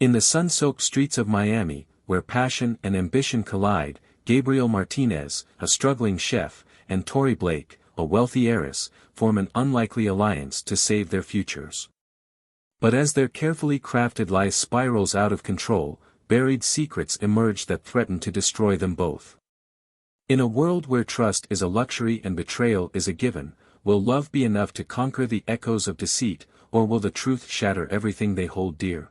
In the sun-soaked streets of Miami, where passion and ambition collide, Gabriel Martinez, a struggling chef, and Tori Blake, a wealthy heiress, form an unlikely alliance to save their futures. But as their carefully crafted lie spirals out of control, buried secrets emerge that threaten to destroy them both. In a world where trust is a luxury and betrayal is a given, will love be enough to conquer the echoes of deceit, or will the truth shatter everything they hold dear?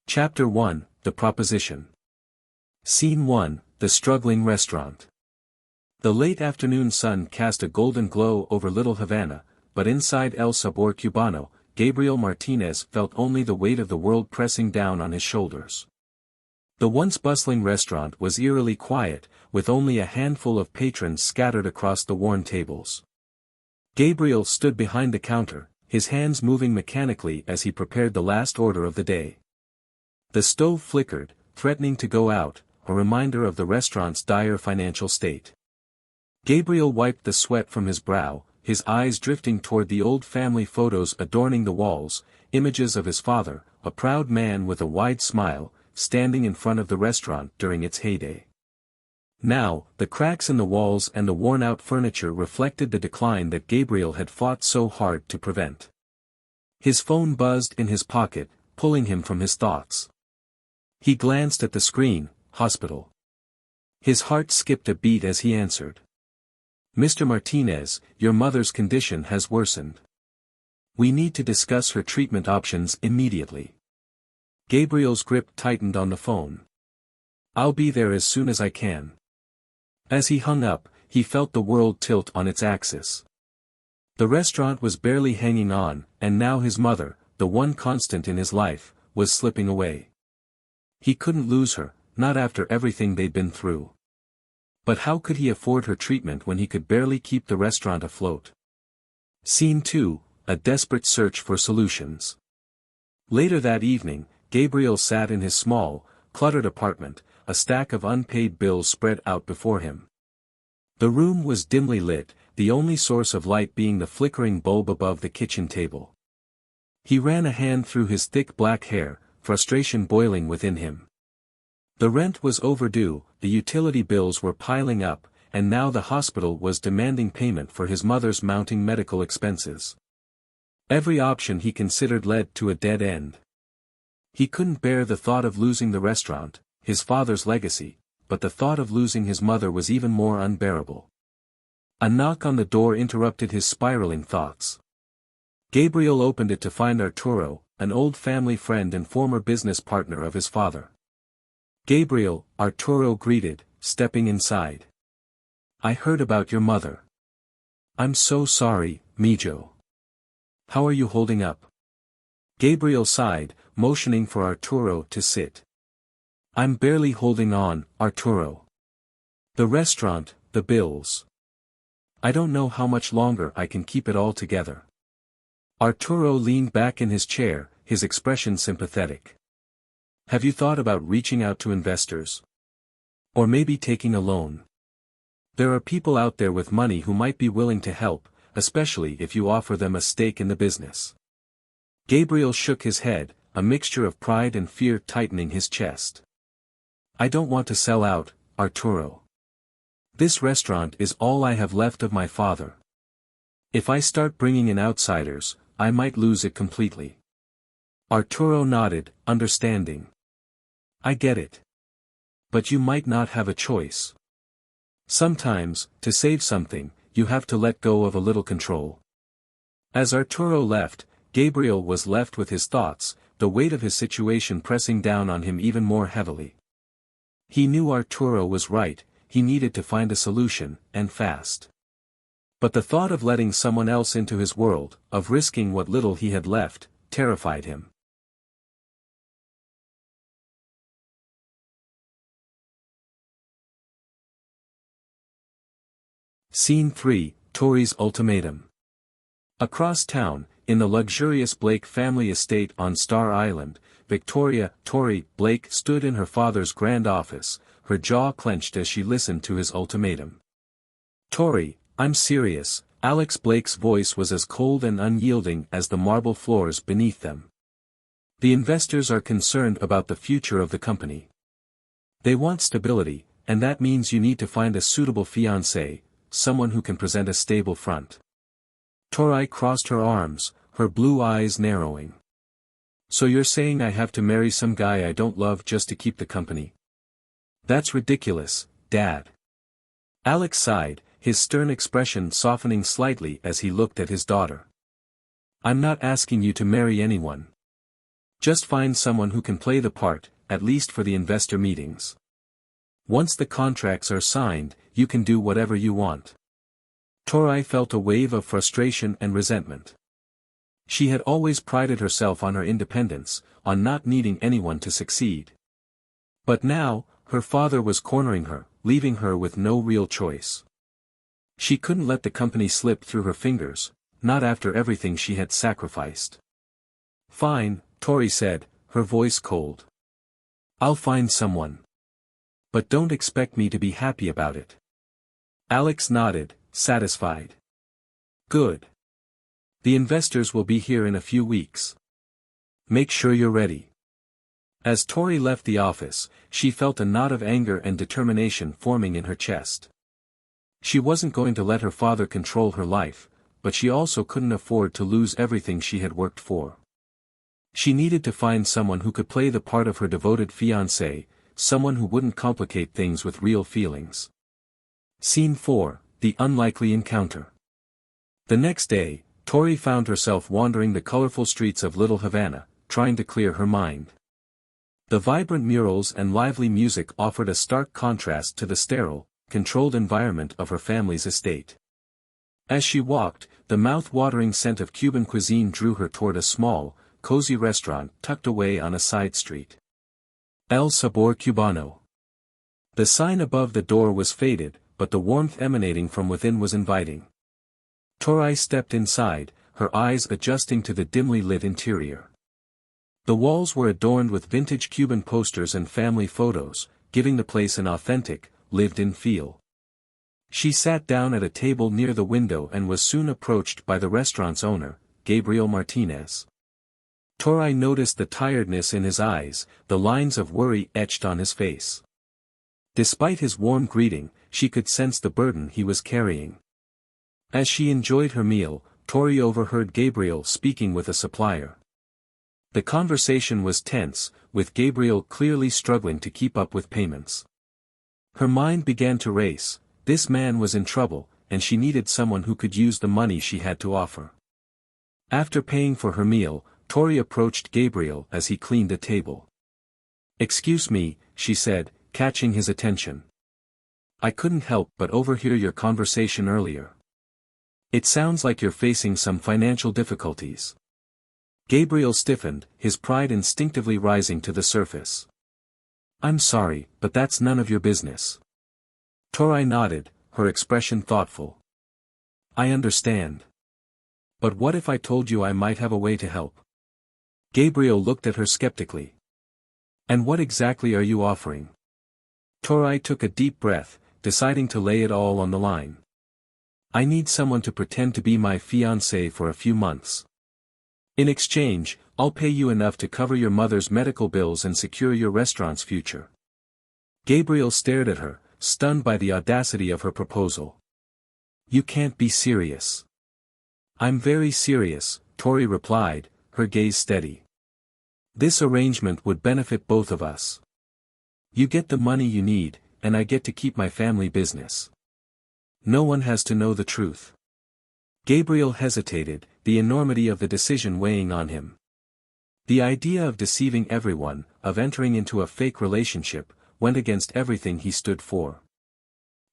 Chapter 1, The Proposition. Scene 1, The Struggling Restaurant. The late afternoon sun cast a golden glow over Little Havana, but inside El Sabor Cubano, Gabriel Martinez felt only the weight of the world pressing down on his shoulders. The once bustling restaurant was eerily quiet, with only a handful of patrons scattered across the worn tables. Gabriel stood behind the counter, his hands moving mechanically as he prepared the last order of the day. The stove flickered, threatening to go out, a reminder of the restaurant's dire financial state. Gabriel wiped the sweat from his brow, his eyes drifting toward the old family photos adorning the walls, images of his father, a proud man with a wide smile, standing in front of the restaurant during its heyday. Now, the cracks in the walls and the worn-out furniture reflected the decline that Gabriel had fought so hard to prevent. His phone buzzed in his pocket, pulling him from his thoughts. He glanced at the screen, hospital. His heart skipped a beat as he answered. "Mr. Martinez, your mother's condition has worsened. We need to discuss her treatment options immediately." Gabriel's grip tightened on the phone. "I'll be there as soon as I can." As he hung up, he felt the world tilt on its axis. The restaurant was barely hanging on, and now his mother, the one constant in his life, was slipping away. He couldn't lose her, not after everything they'd been through. But how could he afford her treatment when he could barely keep the restaurant afloat? Scene 2, A Desperate Search for Solutions. Later that evening, Gabriel sat in his small, cluttered apartment, a stack of unpaid bills spread out before him. The room was dimly lit, the only source of light being the flickering bulb above the kitchen table. He ran a hand through his thick black hair, frustration boiling within him. The rent was overdue, the utility bills were piling up, and now the hospital was demanding payment for his mother's mounting medical expenses. Every option he considered led to a dead end. He couldn't bear the thought of losing the restaurant, his father's legacy, but the thought of losing his mother was even more unbearable. A knock on the door interrupted his spiraling thoughts. Gabriel opened it to find Arturo, an old family friend and former business partner of his father. "Gabriel," Arturo greeted, stepping inside. "I heard about your mother. I'm so sorry, mijo. How are you holding up?" Gabriel sighed, motioning for Arturo to sit. "I'm barely holding on, Arturo. The restaurant, the bills. I don't know how much longer I can keep it all together." Arturo leaned back in his chair, his expression sympathetic. "Have you thought about reaching out to investors? Or maybe taking a loan? There are people out there with money who might be willing to help, especially if you offer them a stake in the business." Gabriel shook his head, a mixture of pride and fear tightening his chest. "I don't want to sell out, Arturo. This restaurant is all I have left of my father. If I start bringing in outsiders, I might lose it completely." Arturo nodded, understanding. "I get it. But you might not have a choice. Sometimes, to save something, you have to let go of a little control." As Arturo left, Gabriel was left with his thoughts, the weight of his situation pressing down on him even more heavily. He knew Arturo was right, he needed to find a solution, and fast. But the thought of letting someone else into his world, of risking what little he had left, terrified him. Scene 3, Tori's Ultimatum. Across town, in the luxurious Blake family estate on Star Island, Tori Blake stood in her father's grand office, her jaw clenched as she listened to his ultimatum. "Tori, I'm serious, Alex Blake's voice was as cold and unyielding as the marble floors beneath them. The investors are concerned about the future of the company. They want stability, and that means you need to find a suitable fiancé, someone who can present a stable front. Tori crossed her arms, her blue eyes narrowing. So you're saying I have to marry some guy I don't love just to keep the company? That's ridiculous, Dad. Alex sighed, his stern expression softening slightly as he looked at his daughter. I'm not asking you to marry anyone. Just find someone who can play the part, at least for the investor meetings. Once the contracts are signed, you can do whatever you want. Tori felt a wave of frustration and resentment. She had always prided herself on her independence, on not needing anyone to succeed. But now, her father was cornering her, leaving her with no real choice. She couldn't let the company slip through her fingers, not after everything she had sacrificed. Fine, Tori said, her voice cold. I'll find someone. But don't expect me to be happy about it. Alex nodded, satisfied. Good. The investors will be here in a few weeks. Make sure you're ready. As Tori left the office, she felt a knot of anger and determination forming in her chest. She wasn't going to let her father control her life, but she also couldn't afford to lose everything she had worked for. She needed to find someone who could play the part of her devoted fiancé, someone who wouldn't complicate things with real feelings. Scene 4, The Unlikely Encounter. The next day, Tori found herself wandering the colorful streets of Little Havana, trying to clear her mind. The vibrant murals and lively music offered a stark contrast to the sterile, controlled environment of her family's estate. As she walked, the mouth-watering scent of Cuban cuisine drew her toward a small, cozy restaurant tucked away on a side street. El Sabor Cubano. The sign above the door was faded, but the warmth emanating from within was inviting. Tori stepped inside, her eyes adjusting to the dimly lit interior. The walls were adorned with vintage Cuban posters and family photos, giving the place an authentic, lived-in feel. She sat down at a table near the window and was soon approached by the restaurant's owner, Gabriel Martinez. Tori noticed the tiredness in his eyes, the lines of worry etched on his face. Despite his warm greeting, she could sense the burden he was carrying. As she enjoyed her meal, Tori overheard Gabriel speaking with a supplier. The conversation was tense, with Gabriel clearly struggling to keep up with payments. Her mind began to race. This man was in trouble, and she needed someone who could use the money she had to offer. After paying for her meal, Tori approached Gabriel as he cleaned a table. "Excuse me," she said, catching his attention. "I couldn't help but overhear your conversation earlier. It sounds like you're facing some financial difficulties." Gabriel stiffened, his pride instinctively rising to the surface. "I'm sorry, but that's none of your business." Tori nodded, her expression thoughtful. "I understand. But what if I told you I might have a way to help?" Gabriel looked at her skeptically. "And what exactly are you offering?" Tori took a deep breath, deciding to lay it all on the line. "I need someone to pretend to be my fiancé for a few months. In exchange, I'll pay you enough to cover your mother's medical bills and secure your restaurant's future." Gabriel stared at her, stunned by the audacity of her proposal. "You can't be serious." "I'm very serious," Tori replied, her gaze steady. "This arrangement would benefit both of us. You get the money you need, and I get to keep my family business. No one has to know the truth." Gabriel hesitated, the enormity of the decision weighing on him. The idea of deceiving everyone, of entering into a fake relationship, went against everything he stood for.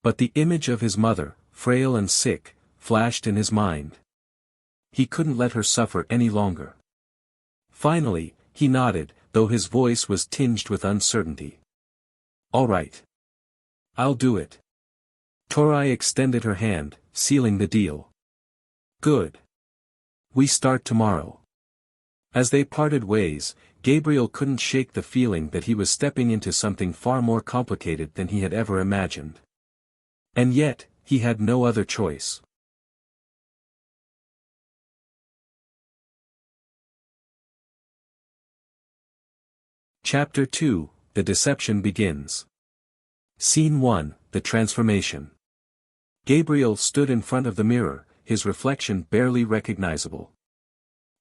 But the image of his mother, frail and sick, flashed in his mind. He couldn't let her suffer any longer. Finally, he nodded, though his voice was tinged with uncertainty. "All right. I'll do it." Tori extended her hand, sealing the deal. "Good. We start tomorrow." As they parted ways, Gabriel couldn't shake the feeling that he was stepping into something far more complicated than he had ever imagined. And yet, he had no other choice. Chapter 2, The Deception Begins. Scene 1, The Transformation. Gabriel stood in front of the mirror, his reflection barely recognizable.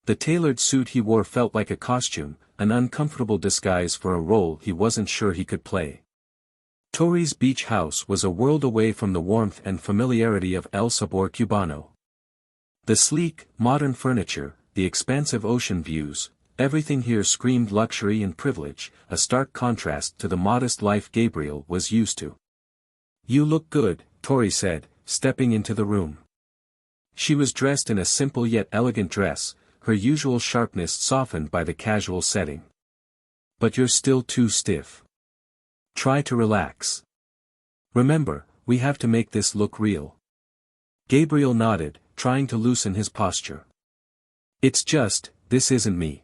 The tailored suit he wore felt like a costume, an uncomfortable disguise for a role he wasn't sure he could play. Tori's beach house was a world away from the warmth and familiarity of El Sabor Cubano. The sleek, modern furniture, the expansive ocean views, everything here screamed luxury and privilege, a stark contrast to the modest life Gabriel was used to. "You look good," Tori said, stepping into the room. She was dressed in a simple yet elegant dress, her usual sharpness softened by the casual setting. "But you're still too stiff. Try to relax. Remember, we have to make this look real." Gabriel nodded, trying to loosen his posture. "It's just, this isn't me.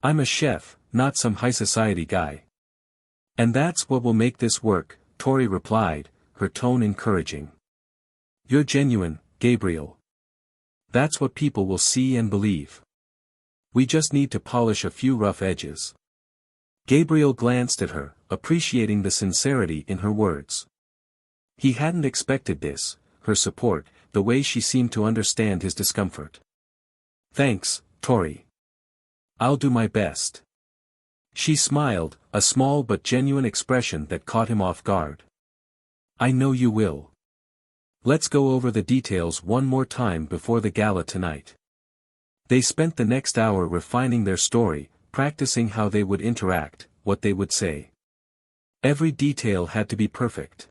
I'm a chef, not some high society guy." "And that's what will make this work," Tori replied, her tone encouraging. "You're genuine, Gabriel. That's what people will see and believe. We just need to polish a few rough edges." Gabriel glanced at her, appreciating the sincerity in her words. He hadn't expected this, her support, the way she seemed to understand his discomfort. "Thanks, Tori. I'll do my best." She smiled, a small but genuine expression that caught him off guard. "I know you will. Let's go over the details one more time before the gala tonight." They spent the next hour refining their story, practicing how they would interact, what they would say. Every detail had to be perfect.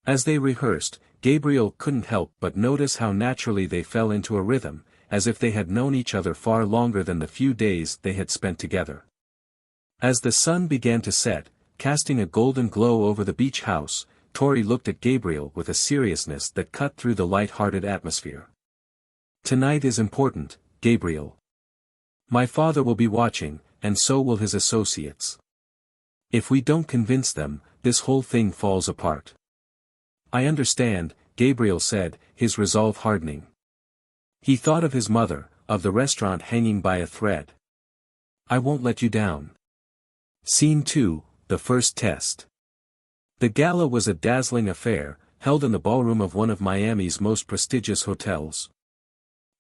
As they rehearsed, Gabriel couldn't help but notice how naturally they fell into a rhythm, as if they had known each other far longer than the few days they had spent together. As the sun began to set, casting a golden glow over the beach house, Tori looked at Gabriel with a seriousness that cut through the light-hearted atmosphere. "Tonight is important, Gabriel. My father will be watching, and so will his associates. If we don't convince them, this whole thing falls apart." "I understand," Gabriel said, his resolve hardening. He thought of his mother, of the restaurant hanging by a thread. "I won't let you down." Scene 2, The First Test. The gala was a dazzling affair, held in the ballroom of one of Miami's most prestigious hotels.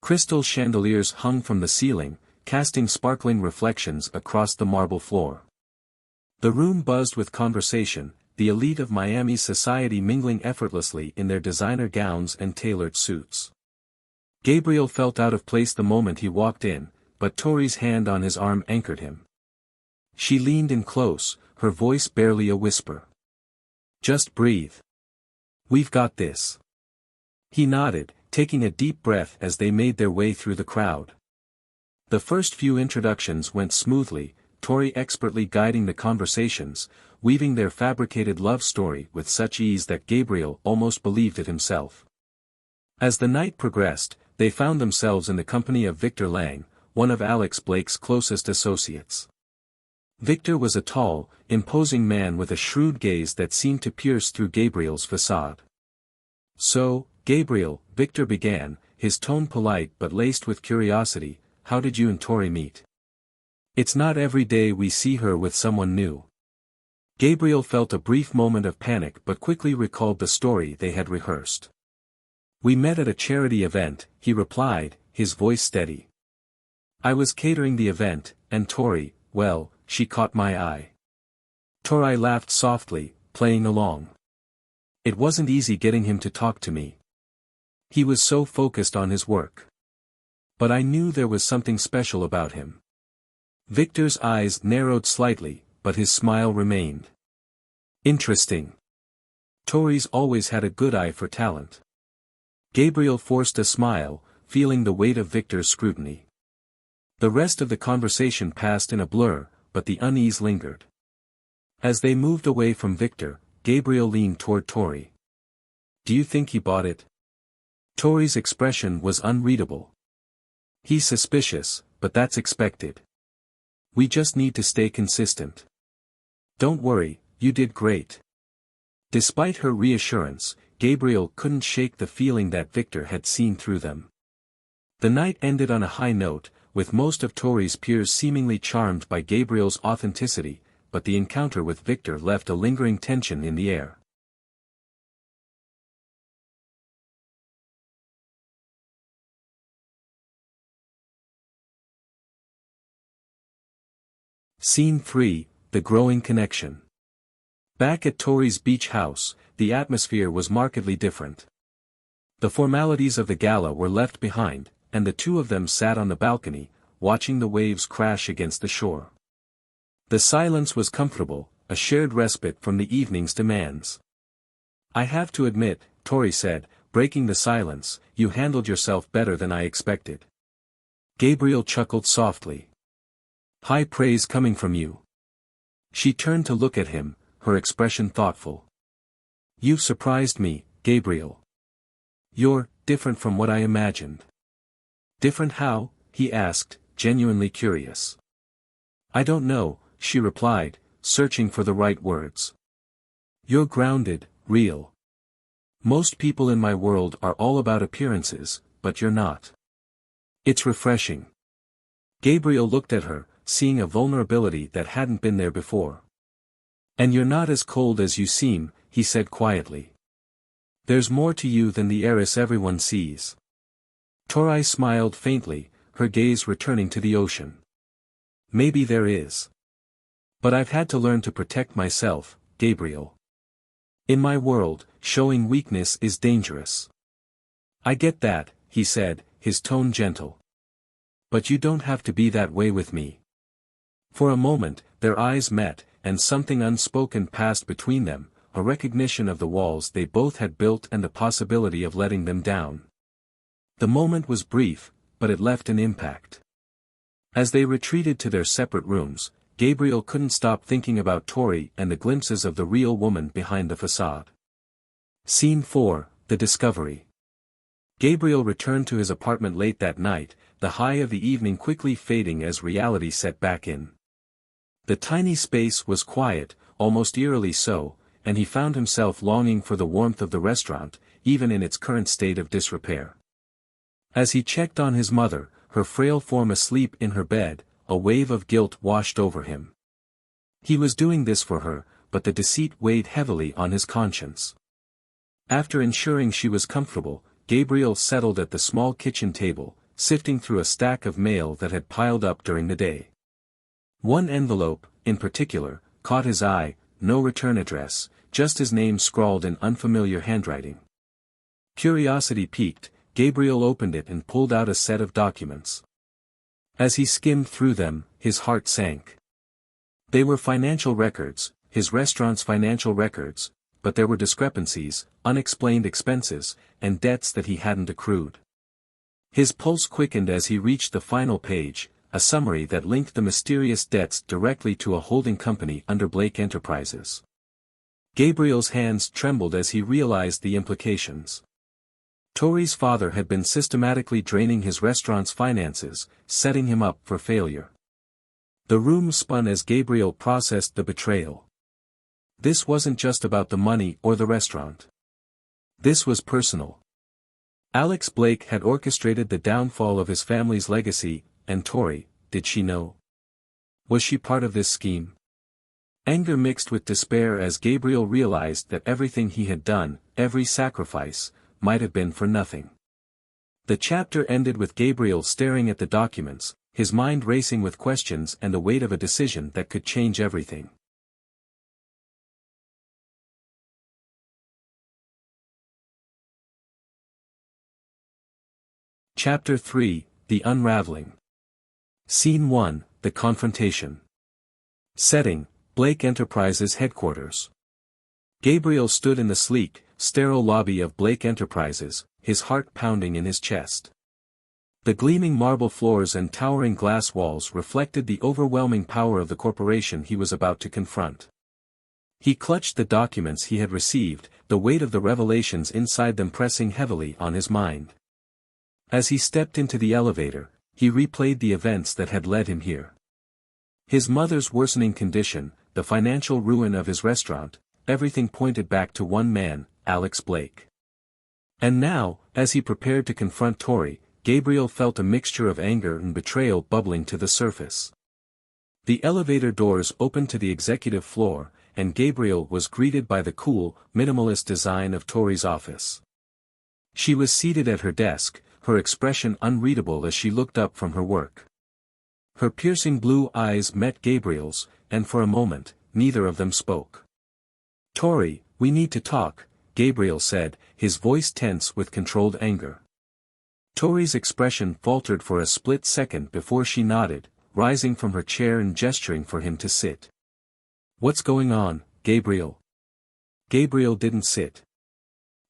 Crystal chandeliers hung from the ceiling, casting sparkling reflections across the marble floor. The room buzzed with conversation, the elite of Miami's society mingling effortlessly in their designer gowns and tailored suits. Gabriel felt out of place the moment he walked in, but Tori's hand on his arm anchored him. She leaned in close, her voice barely a whisper. "Just breathe. We've got this." He nodded, taking a deep breath as they made their way through the crowd. The first few introductions went smoothly, Tori expertly guiding the conversations, weaving their fabricated love story with such ease that Gabriel almost believed it himself. As the night progressed, they found themselves in the company of Victor Lang, one of Alex Blake's closest associates. Victor was a tall, imposing man with a shrewd gaze that seemed to pierce through Gabriel's facade. "So, Gabriel," Victor began, his tone polite but laced with curiosity, "how did you and Tori meet? It's not every day we see her with someone new." Gabriel felt a brief moment of panic but quickly recalled the story they had rehearsed. "We met at a charity event," he replied, his voice steady. "I was catering the event, and Tori, well, she caught my eye." Tori laughed softly, playing along. "It wasn't easy getting him to talk to me. He was so focused on his work. But I knew there was something special about him." Victor's eyes narrowed slightly, but his smile remained. "Interesting. Tori's always had a good eye for talent." Gabriel forced a smile, feeling the weight of Victor's scrutiny. The rest of the conversation passed in a blur, but the unease lingered. As they moved away from Victor, Gabriel leaned toward Tori. "Do you think he bought it?" Tori's expression was unreadable. "He's suspicious, but that's expected. We just need to stay consistent." "Don't worry, you did great." Despite her reassurance, Gabriel couldn't shake the feeling that Victor had seen through them. The night ended on a high note, with most of Tori's peers seemingly charmed by Gabriel's authenticity, but the encounter with Victor left a lingering tension in the air. Scene 3, The Growing Connection. Back at Tori's beach house, the atmosphere was markedly different. The formalities of the gala were left behind, and the two of them sat on the balcony, watching the waves crash against the shore. The silence was comfortable, a shared respite from the evening's demands. "I have to admit," Tori said, breaking the silence, "you handled yourself better than I expected." Gabriel chuckled softly. "High praise coming from you." She turned to look at him, her expression thoughtful. "You've surprised me, Gabriel. You're different from what I imagined." "Different how?" he asked, genuinely curious. "I don't know," she replied, searching for the right words. "You're grounded, real. Most people in my world are all about appearances, but you're not. It's refreshing." Gabriel looked at her, seeing a vulnerability that hadn't been there before. "And you're not as cold as you seem," he said quietly. "There's more to you than the heiress everyone sees." Tori smiled faintly, her gaze returning to the ocean. "Maybe there is. But I've had to learn to protect myself, Gabriel. In my world, showing weakness is dangerous." "I get that," he said, his tone gentle. "But you don't have to be that way with me." For a moment, their eyes met, and something unspoken passed between them, a recognition of the walls they both had built and the possibility of letting them down. The moment was brief, but it left an impact. As they retreated to their separate rooms, Gabriel couldn't stop thinking about Tori and the glimpses of the real woman behind the facade. Scene 4, The Discovery. Gabriel returned to his apartment late that night, the high of the evening quickly fading as reality set back in. The tiny space was quiet, almost eerily so, and he found himself longing for the warmth of the restaurant, even in its current state of disrepair. As he checked on his mother, her frail form asleep in her bed, a wave of guilt washed over him. He was doing this for her, but the deceit weighed heavily on his conscience. After ensuring she was comfortable, Gabriel settled at the small kitchen table, sifting through a stack of mail that had piled up during the day. One envelope, in particular, caught his eye, no return address, just his name scrawled in unfamiliar handwriting. Curiosity piqued, Gabriel opened it and pulled out a set of documents. As he skimmed through them, his heart sank. They were financial records, his restaurant's financial records, but there were discrepancies, unexplained expenses, and debts that he hadn't accrued. His pulse quickened as he reached the final page, a summary that linked the mysterious debts directly to a holding company under Blake Enterprises. Gabriel's hands trembled as he realized the implications. Tori's father had been systematically draining his restaurant's finances, setting him up for failure. The room spun as Gabriel processed the betrayal. This wasn't just about the money or the restaurant. This was personal. Alex Blake had orchestrated the downfall of his family's legacy, and Tori, did she know? Was she part of this scheme? Anger mixed with despair as Gabriel realized that everything he had done, every sacrifice, might have been for nothing. The chapter ended with Gabriel staring at the documents, his mind racing with questions and the weight of a decision that could change everything. Chapter 3, The Unraveling. Scene 1, The Confrontation. Setting, Blake Enterprises headquarters. Gabriel stood in the sleek, sterile lobby of Blake Enterprises, his heart pounding in his chest. The gleaming marble floors and towering glass walls reflected the overwhelming power of the corporation he was about to confront. He clutched the documents he had received, the weight of the revelations inside them pressing heavily on his mind. As he stepped into the elevator, he replayed the events that had led him here. His mother's worsening condition, the financial ruin of his restaurant, everything pointed back to one man, Alex Blake. And now, as he prepared to confront Tori, Gabriel felt a mixture of anger and betrayal bubbling to the surface. The elevator doors opened to the executive floor, and Gabriel was greeted by the cool, minimalist design of Tori's office. She was seated at her desk, her expression unreadable as she looked up from her work. Her piercing blue eyes met Gabriel's, and for a moment, neither of them spoke. "Tori, we need to talk," Gabriel said, his voice tense with controlled anger. Tori's expression faltered for a split second before she nodded, rising from her chair and gesturing for him to sit. "What's going on, Gabriel?" Gabriel didn't sit.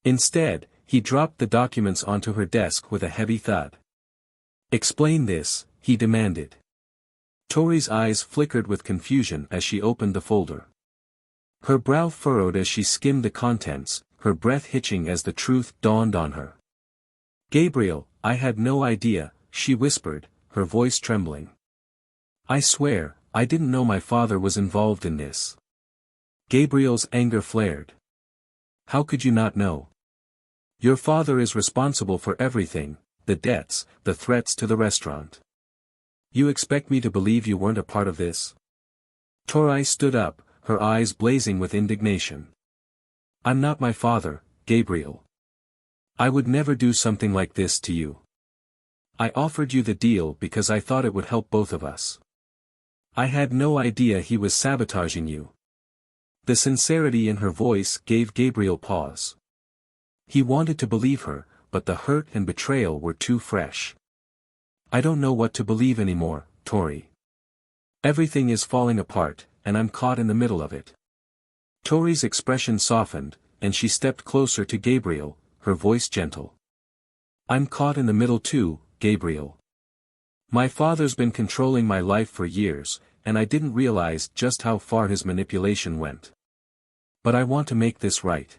Instead, he dropped the documents onto her desk with a heavy thud. "Explain this," he demanded. Tori's eyes flickered with confusion as she opened the folder. Her brow furrowed as she skimmed the contents, her breath hitching as the truth dawned on her. "Gabriel, I had no idea," she whispered, her voice trembling. "I swear, I didn't know my father was involved in this." Gabriel's anger flared. "How could you not know? Your father is responsible for everything, the debts, the threats to the restaurant. You expect me to believe you weren't a part of this?" Tori stood up, her eyes blazing with indignation. "I'm not my father, Gabriel. I would never do something like this to you. I offered you the deal because I thought it would help both of us. I had no idea he was sabotaging you." The sincerity in her voice gave Gabriel pause. He wanted to believe her, but the hurt and betrayal were too fresh. "I don't know what to believe anymore, Tori. Everything is falling apart, and I'm caught in the middle of it." Tori's expression softened, and she stepped closer to Gabriel, her voice gentle. "I'm caught in the middle too, Gabriel. My father's been controlling my life for years, and I didn't realize just how far his manipulation went. But I want to make this right.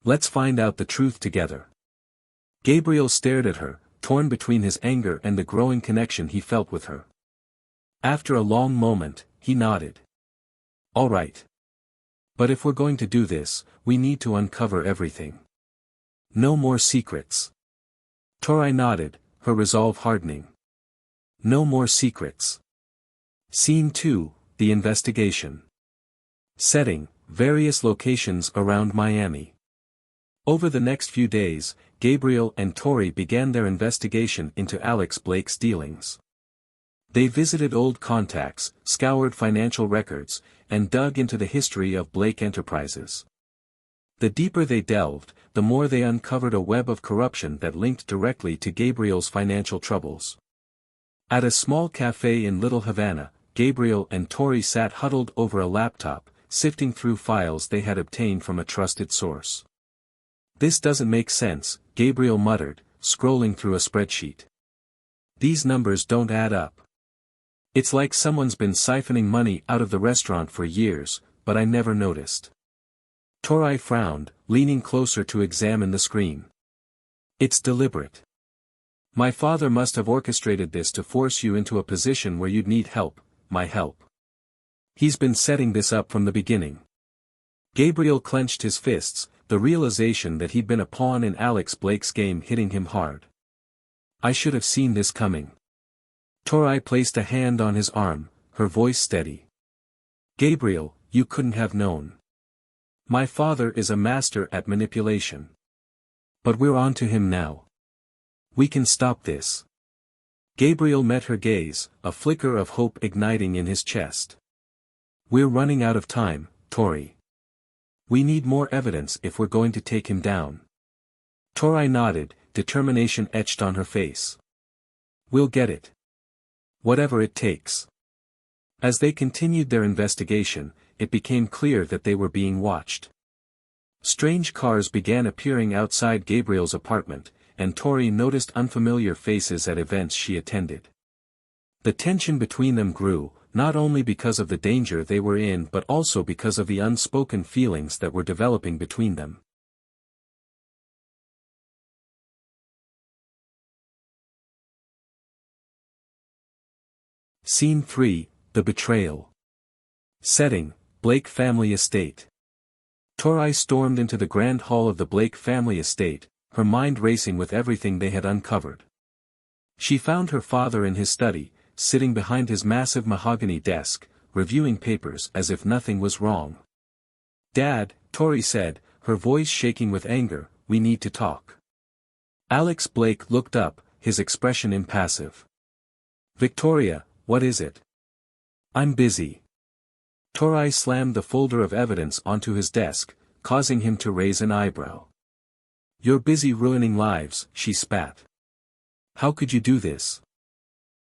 Let's find out the truth together." Gabriel stared at her, torn between his anger and the growing connection he felt with her. After a long moment, he nodded. "All right. But if we're going to do this, we need to uncover everything. No more secrets." Tori nodded, her resolve hardening. "No more secrets." Scene 2, The Investigation. Setting, various locations around Miami. Over the next few days, Gabriel and Tori began their investigation into Alex Blake's dealings. They visited old contacts, scoured financial records, and dug into the history of Blake Enterprises. The deeper they delved, the more they uncovered a web of corruption that linked directly to Gabriel's financial troubles. At a small cafe in Little Havana, Gabriel and Tori sat huddled over a laptop, sifting through files they had obtained from a trusted source. "This doesn't make sense," Gabriel muttered, scrolling through a spreadsheet. "These numbers don't add up. It's like someone's been siphoning money out of the restaurant for years, but I never noticed." Tori frowned, leaning closer to examine the screen. "It's deliberate. My father must have orchestrated this to force you into a position where you'd need help, my help. He's been setting this up from the beginning." Gabriel clenched his fists, the realization that he'd been a pawn in Alex Blake's game hitting him hard. "I should have seen this coming." Tori placed a hand on his arm, her voice steady. "Gabriel, you couldn't have known. My father is a master at manipulation. But we're on to him now. We can stop this." Gabriel met her gaze, a flicker of hope igniting in his chest. "We're running out of time, Tori. We need more evidence if we're going to take him down." Tori nodded, determination etched on her face. "We'll get it. Whatever it takes." As they continued their investigation, it became clear that they were being watched. Strange cars began appearing outside Gabriel's apartment, and Tori noticed unfamiliar faces at events she attended. The tension between them grew, not only because of the danger they were in but also because of the unspoken feelings that were developing between them. Scene 3, The Betrayal. Setting, Blake family estate. Tori stormed into the grand hall of the Blake family estate, her mind racing with everything they had uncovered. She found her father in his study, sitting behind his massive mahogany desk, reviewing papers as if nothing was wrong. "Dad," Tori said, her voice shaking with anger, "we need to talk." Alex Blake looked up, his expression impassive. "Victoria, what is it?" "I'm busy." Tori slammed the folder of evidence onto his desk, causing him to raise an eyebrow. "You're busy ruining lives," she spat. "How could you do this?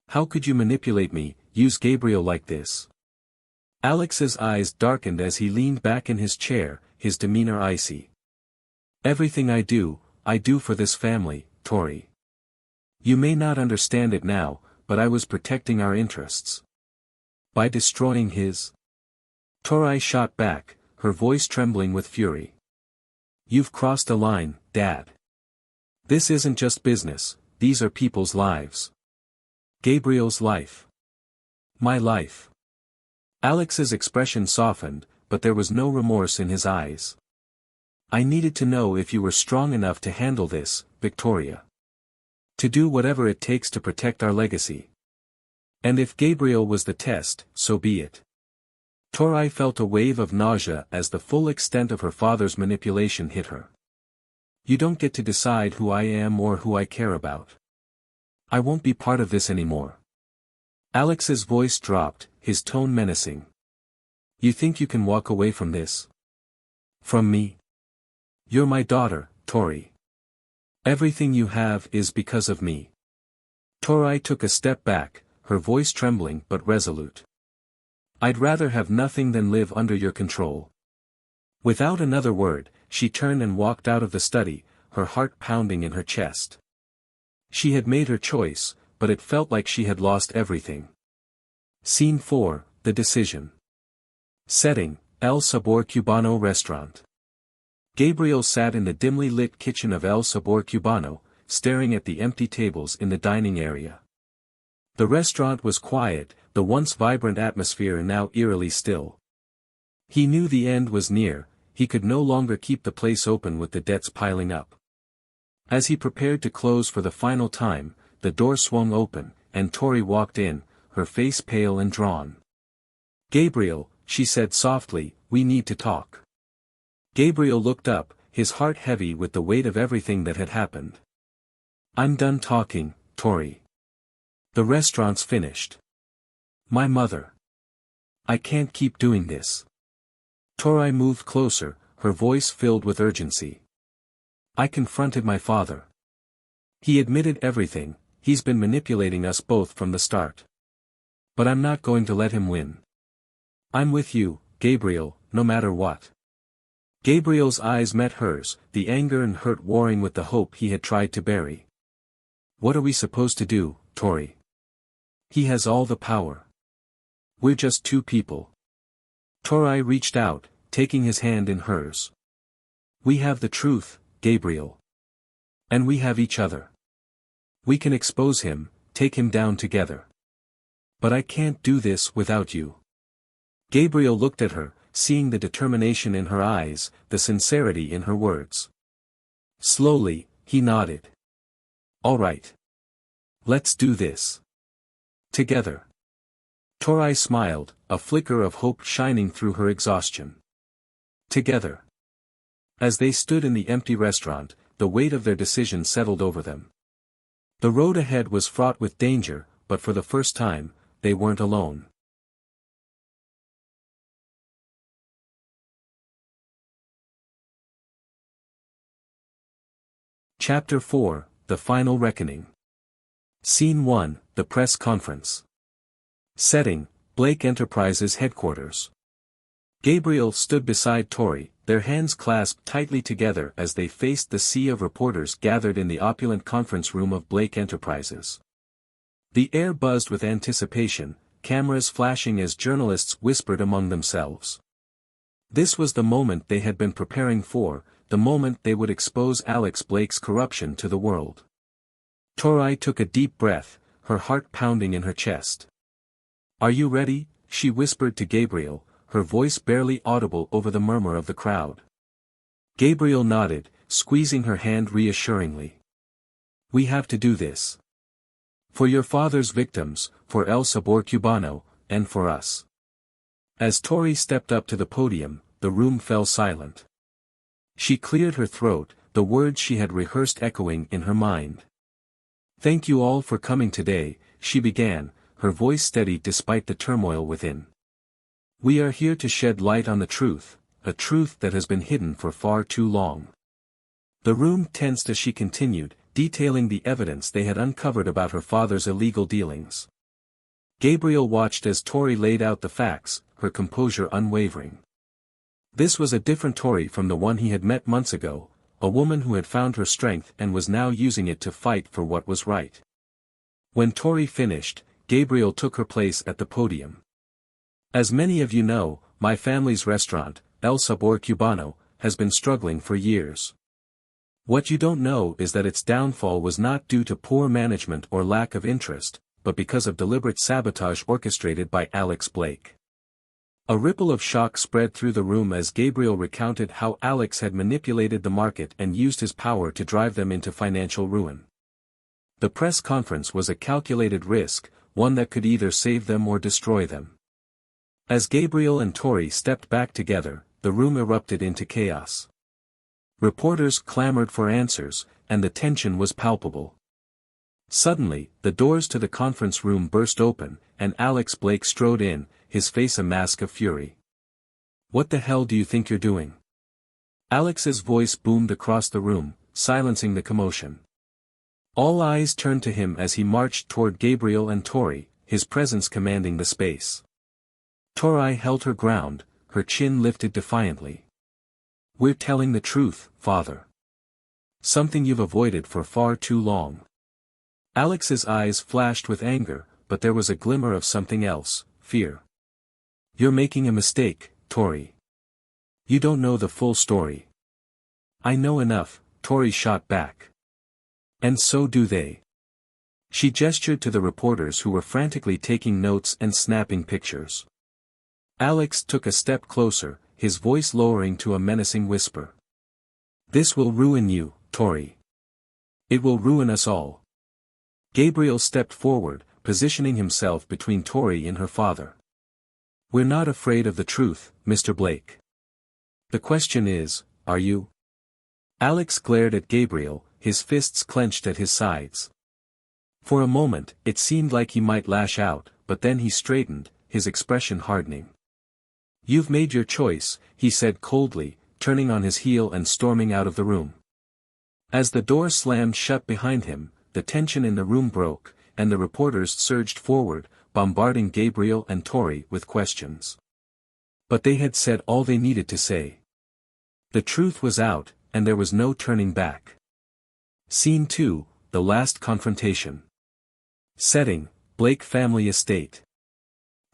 How could you manipulate me, use Gabriel like this?" Alex's eyes darkened as he leaned back in his chair, his demeanor icy. "Everything I do for this family, Tori. You may not understand it now, but I was protecting our interests. By destroying his..." Tori shot back, her voice trembling with fury. "You've crossed a line, Dad. This isn't just business, these are people's lives. Gabriel's life. My life." Alex's expression softened, but there was no remorse in his eyes. "I needed to know if you were strong enough to handle this, Victoria. To do whatever it takes to protect our legacy. And if Gabriel was the test, so be it." Tori felt a wave of nausea as the full extent of her father's manipulation hit her. "You don't get to decide who I am or who I care about. I won't be part of this anymore." Alex's voice dropped, his tone menacing. "You think you can walk away from this? From me? You're my daughter, Tori. Everything you have is because of me." Tori took a step back, her voice trembling but resolute. "I'd rather have nothing than live under your control." Without another word, she turned and walked out of the study, her heart pounding in her chest. She had made her choice, but it felt like she had lost everything. Scene 4, The Decision. Setting, El Sabor Cubano Restaurant. Gabriel sat in the dimly lit kitchen of El Sabor Cubano, staring at the empty tables in the dining area. The restaurant was quiet, the once vibrant atmosphere now eerily still. He knew the end was near, he could no longer keep the place open with the debts piling up. As he prepared to close for the final time, the door swung open, and Tori walked in, her face pale and drawn. "Gabriel," she said softly, "we need to talk." Gabriel looked up, his heart heavy with the weight of everything that had happened. "I'm done talking, Tori. The restaurant's finished. My mother. I can't keep doing this." Tori moved closer, her voice filled with urgency. "I confronted my father. He admitted everything, he's been manipulating us both from the start. But I'm not going to let him win. I'm with you, Gabriel, no matter what." Gabriel's eyes met hers, the anger and hurt warring with the hope he had tried to bury. "What are we supposed to do, Tori? He has all the power. We're just two people." Tori reached out, taking his hand in hers. "We have the truth, Gabriel. And we have each other. We can expose him, take him down together. But I can't do this without you." Gabriel looked at her, seeing the determination in her eyes, the sincerity in her words. Slowly, he nodded. "All right. Let's do this. Together." Tori smiled, a flicker of hope shining through her exhaustion. Together. As they stood in the empty restaurant, the weight of their decision settled over them. The road ahead was fraught with danger, but for the first time, they weren't alone. Chapter 4, The Final Reckoning. Scene 1, The Press Conference. Setting, Blake Enterprises headquarters. Gabriel stood beside Tori, their hands clasped tightly together as they faced the sea of reporters gathered in the opulent conference room of Blake Enterprises. The air buzzed with anticipation, cameras flashing as journalists whispered among themselves. This was the moment they had been preparing for, the moment they would expose Alex Blake's corruption to the world. Tori took a deep breath, her heart pounding in her chest. "Are you ready?" she whispered to Gabriel, her voice barely audible over the murmur of the crowd. Gabriel nodded, squeezing her hand reassuringly. "We have to do this. For your father's victims, for El Sabor Cubano, and for us. As Tori stepped up to the podium, the room fell silent. She cleared her throat, the words she had rehearsed echoing in her mind. Thank you all for coming today, she began, her voice steady despite the turmoil within. We are here to shed light on the truth, a truth that has been hidden for far too long. The room tensed as she continued, detailing the evidence they had uncovered about her father's illegal dealings. Gabriel watched as Tori laid out the facts, her composure unwavering. This was a different Tori from the one he had met months ago, a woman who had found her strength and was now using it to fight for what was right. When Tori finished, Gabriel took her place at the podium. As many of you know, my family's restaurant, El Sabor Cubano, has been struggling for years. What you don't know is that its downfall was not due to poor management or lack of interest, but because of deliberate sabotage orchestrated by Alex Blake. A ripple of shock spread through the room as Gabriel recounted how Alex had manipulated the market and used his power to drive them into financial ruin. The press conference was a calculated risk, one that could either save them or destroy them. As Gabriel and Tori stepped back together, the room erupted into chaos. Reporters clamored for answers, and the tension was palpable. Suddenly, the doors to the conference room burst open, and Alex Blake strode in, his face a mask of fury. What the hell do you think you're doing? Alex's voice boomed across the room, silencing the commotion. All eyes turned to him as he marched toward Gabriel and Tori, his presence commanding the space. Tori held her ground, her chin lifted defiantly. We're telling the truth, father. Something you've avoided for far too long. Alex's eyes flashed with anger, but there was a glimmer of something else, fear. You're making a mistake, Tori. You don't know the full story. I know enough, Tori shot back. And so do they. She gestured to the reporters who were frantically taking notes and snapping pictures. Alex took a step closer, his voice lowering to a menacing whisper. This will ruin you, Tori. It will ruin us all. Gabriel stepped forward, positioning himself between Tori and her father. We're not afraid of the truth, Mr. Blake. The question is, are you? Alex glared at Gabriel, his fists clenched at his sides. For a moment, it seemed like he might lash out, but then he straightened, his expression hardening. You've made your choice, he said coldly, turning on his heel and storming out of the room. As the door slammed shut behind him, the tension in the room broke, and the reporters surged forward, bombarding Gabriel and Tori with questions. But they had said all they needed to say. The truth was out, and there was no turning back. Scene 2, The Last Confrontation. Setting, Blake Family Estate.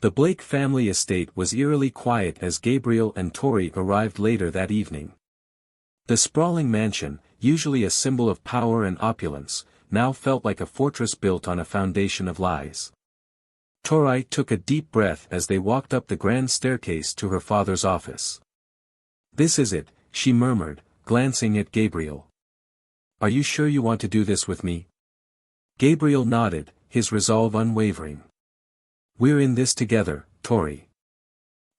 The Blake family estate was eerily quiet as Gabriel and Tori arrived later that evening. The sprawling mansion, usually a symbol of power and opulence, now felt like a fortress built on a foundation of lies. Tori took a deep breath as they walked up the grand staircase to her father's office. This is it, she murmured, glancing at Gabriel. Are you sure you want to do this with me? Gabriel nodded, his resolve unwavering. We're in this together, Tori.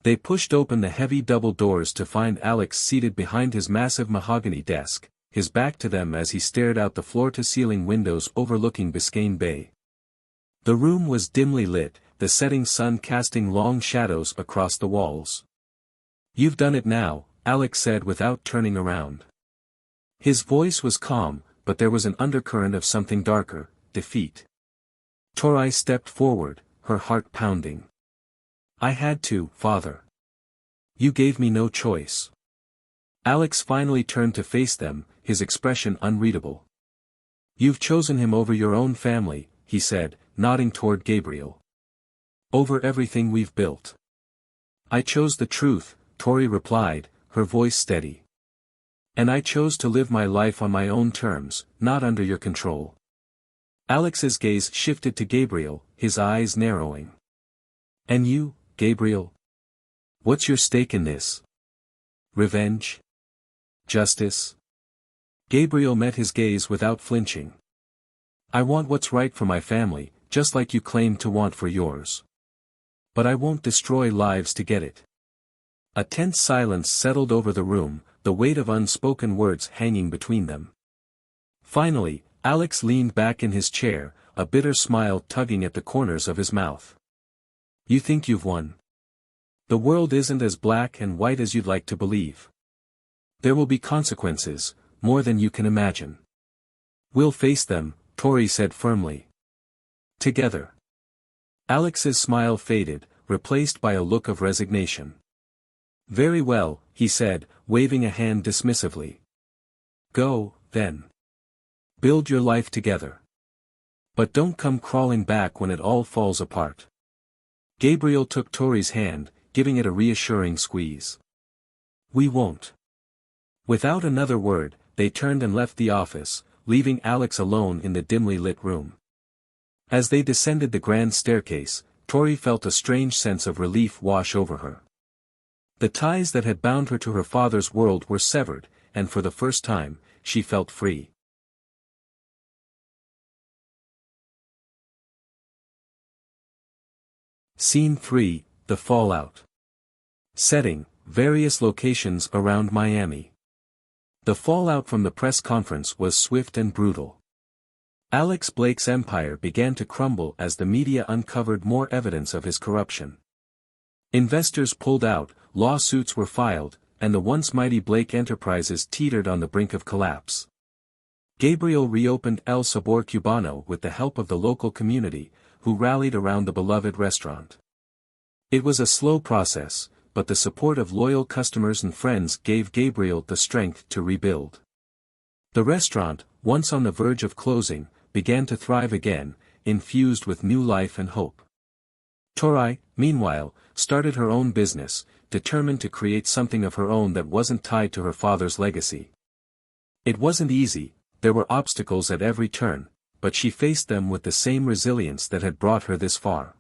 They pushed open the heavy double doors to find Alex seated behind his massive mahogany desk, his back to them as he stared out the floor-to-ceiling windows overlooking Biscayne Bay. The room was dimly lit, the setting sun casting long shadows across the walls. You've done it now, Alex said without turning around. His voice was calm, but there was an undercurrent of something darker, defeat. Tori stepped forward, her heart pounding. I had to, father. You gave me no choice. Alex finally turned to face them, his expression unreadable. You've chosen him over your own family, he said, nodding toward Gabriel. Over everything we've built. I chose the truth, Tori replied, her voice steady. And I chose to live my life on my own terms, not under your control. Alex's gaze shifted to Gabriel, his eyes narrowing. And you, Gabriel? What's your stake in this? Revenge? Justice? Gabriel met his gaze without flinching. I want what's right for my family, just like you claim to want for yours. But I won't destroy lives to get it. A tense silence settled over the room, the weight of unspoken words hanging between them. Finally, Alex leaned back in his chair, a bitter smile tugging at the corners of his mouth. You think you've won? The world isn't as black and white as you'd like to believe. There will be consequences, more than you can imagine. We'll face them, Tori said firmly. Together. Alex's smile faded, replaced by a look of resignation. Very well, he said, waving a hand dismissively. Go, then. Build your life together. But don't come crawling back when it all falls apart. Gabriel took Tori's hand, giving it a reassuring squeeze. We won't. Without another word, they turned and left the office, leaving Alex alone in the dimly lit room. As they descended the grand staircase, Tori felt a strange sense of relief wash over her. The ties that had bound her to her father's world were severed, and for the first time, she felt free. Scene 3, The Fallout. Setting, various locations around Miami. The fallout from the press conference was swift and brutal. Alex Blake's empire began to crumble as the media uncovered more evidence of his corruption. Investors pulled out, lawsuits were filed, and the once mighty Blake enterprises teetered on the brink of collapse. Gabriel reopened El Sabor Cubano with the help of the local community, who rallied around the beloved restaurant. It was a slow process, but the support of loyal customers and friends gave Gabriel the strength to rebuild. The restaurant, once on the verge of closing, began to thrive again, infused with new life and hope. Tori, meanwhile, started her own business, determined to create something of her own that wasn't tied to her father's legacy. It wasn't easy, there were obstacles at every turn, but she faced them with the same resilience that had brought her this far.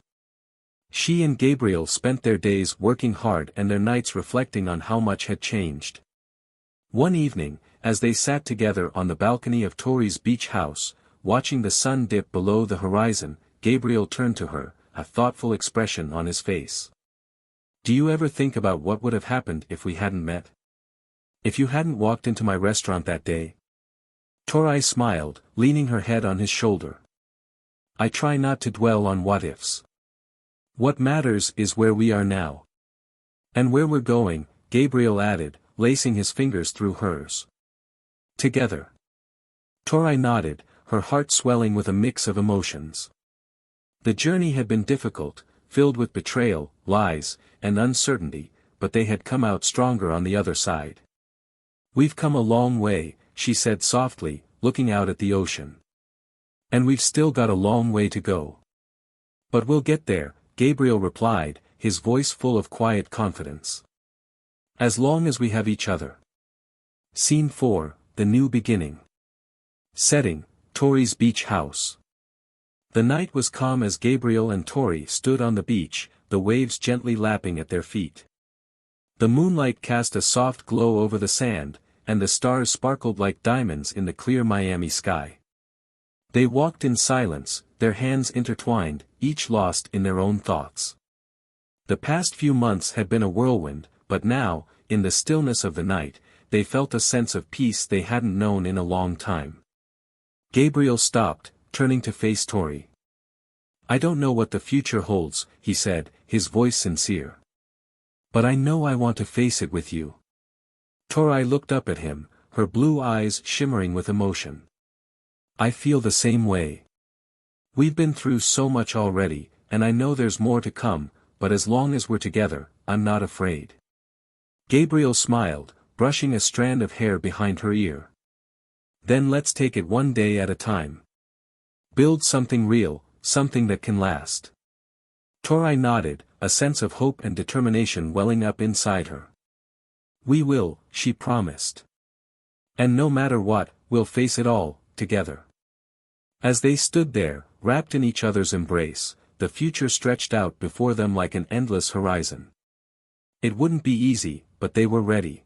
She and Gabriel spent their days working hard and their nights reflecting on how much had changed. One evening, as they sat together on the balcony of Tori's beach house, watching the sun dip below the horizon, Gabriel turned to her, a thoughtful expression on his face. Do you ever think about what would have happened if we hadn't met? If you hadn't walked into my restaurant that day? Tori smiled, leaning her head on his shoulder. I try not to dwell on what-ifs. What matters is where we are now. And where we're going, Gabriel added, lacing his fingers through hers. Together. Tori nodded, her heart swelling with a mix of emotions. The journey had been difficult, filled with betrayal, lies, and uncertainty, but they had come out stronger on the other side. We've come a long way, she said softly, looking out at the ocean. And we've still got a long way to go. But we'll get there, Gabriel replied, his voice full of quiet confidence. As long as we have each other. Scene 4, The New Beginning. Setting, Tori's beach house. The night was calm as Gabriel and Tori stood on the beach, the waves gently lapping at their feet. The moonlight cast a soft glow over the sand, and the stars sparkled like diamonds in the clear Miami sky. They walked in silence, their hands intertwined, each lost in their own thoughts. The past few months had been a whirlwind, but now, in the stillness of the night, they felt a sense of peace they hadn't known in a long time. Gabriel stopped, turning to face Tori. I don't know what the future holds, he said, his voice sincere. But I know I want to face it with you. Tori looked up at him, her blue eyes shimmering with emotion. I feel the same way. We've been through so much already, and I know there's more to come, but as long as we're together, I'm not afraid. Gabriel smiled, brushing a strand of hair behind her ear. Then let's take it one day at a time. Build something real, something that can last. Tori nodded, a sense of hope and determination welling up inside her. We will, she promised. And no matter what, we'll face it all, together. As they stood there, wrapped in each other's embrace, the future stretched out before them like an endless horizon. It wouldn't be easy, but they were ready.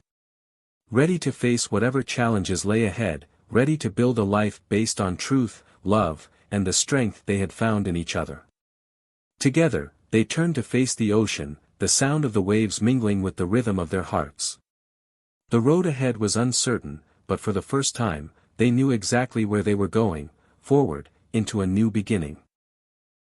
Ready to face whatever challenges lay ahead, ready to build a life based on truth, love, and the strength they had found in each other. Together, they turned to face the ocean, the sound of the waves mingling with the rhythm of their hearts. The road ahead was uncertain, but for the first time, they knew exactly where they were going, forward, into a new beginning.